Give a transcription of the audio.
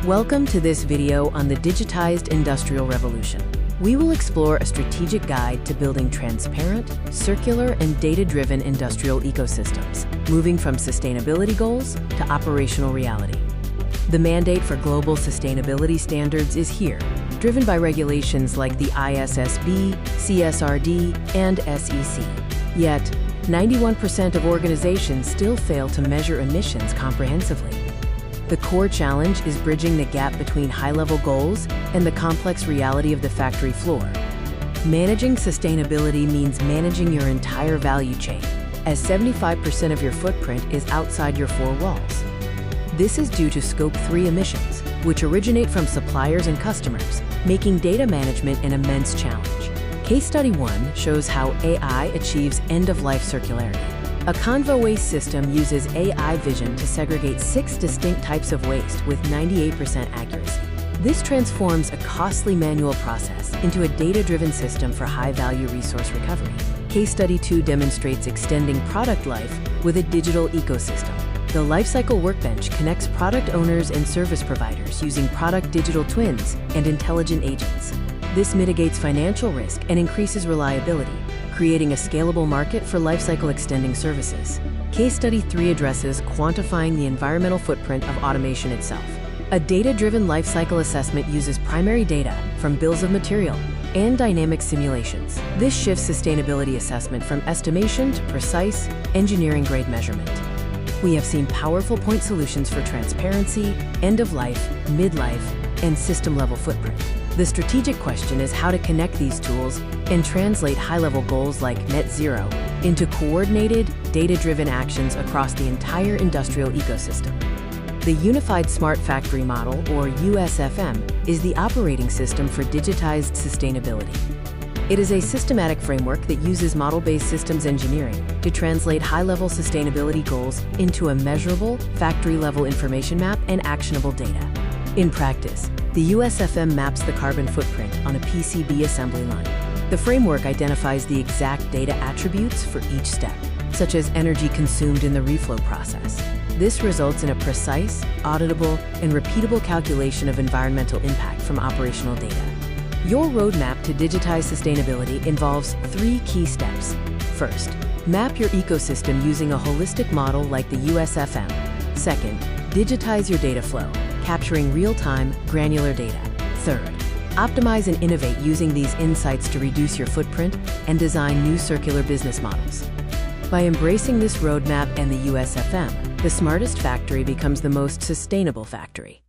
Welcome to this video on the digitized industrial revolution. We will explore a strategic guide to building transparent, circular, and data-driven industrial ecosystems, moving from sustainability goals to operational reality. The mandate for global sustainability standards is here, driven by regulations like the ISSB, CSRD, and SEC. Yet, 91% of organizations still fail to measure emissions comprehensively. The core challenge is bridging the gap between high-level goals and the complex reality of the factory floor. Managing sustainability means managing your entire value chain, as 75% of your footprint is outside your four walls. This is due to Scope 3 emissions, which originate from suppliers and customers, making data management an immense challenge. Case Study 1 shows how AI achieves end-of-life circularity. A Convo waste system uses AI vision to segregate 6 distinct types of waste with 98% accuracy. This transforms a costly manual process into a data-driven system for high-value resource recovery. Case Study 2 demonstrates extending product life with a digital ecosystem. The Lifecycle Workbench connects product owners and service providers using product digital twins and intelligent agents. This mitigates financial risk and increases reliability, creating a scalable market for lifecycle extending services. Case Study 3 addresses quantifying the environmental footprint of automation itself. A data-driven lifecycle assessment uses primary data from bills of material and dynamic simulations. This shifts sustainability assessment from estimation to precise, engineering-grade measurement. We have seen powerful point solutions for transparency, end-of-life, midlife, and system-level footprint. The strategic question is how to connect these tools and translate high-level goals like net zero into coordinated, data-driven actions across the entire industrial ecosystem. The Unified Smart Factory Model, or USFM, is the operating system for digitized sustainability. It is a systematic framework that uses model-based systems engineering to translate high-level sustainability goals into a measurable, factory-level information map and actionable data. In practice, the USFM maps the carbon footprint on a PCB assembly line. The framework identifies the exact data attributes for each step, such as energy consumed in the reflow process. This results in a precise, auditable, and repeatable calculation of environmental impact from operational data. Your roadmap to digitize sustainability involves 3 key steps. First, map your ecosystem using a holistic model like the USFM. Second, digitize your data flow, capturing real-time, granular data. Third, optimize and innovate using these insights to reduce your footprint and design new circular business models. By embracing this roadmap and the USFM, the smartest factory becomes the most sustainable factory.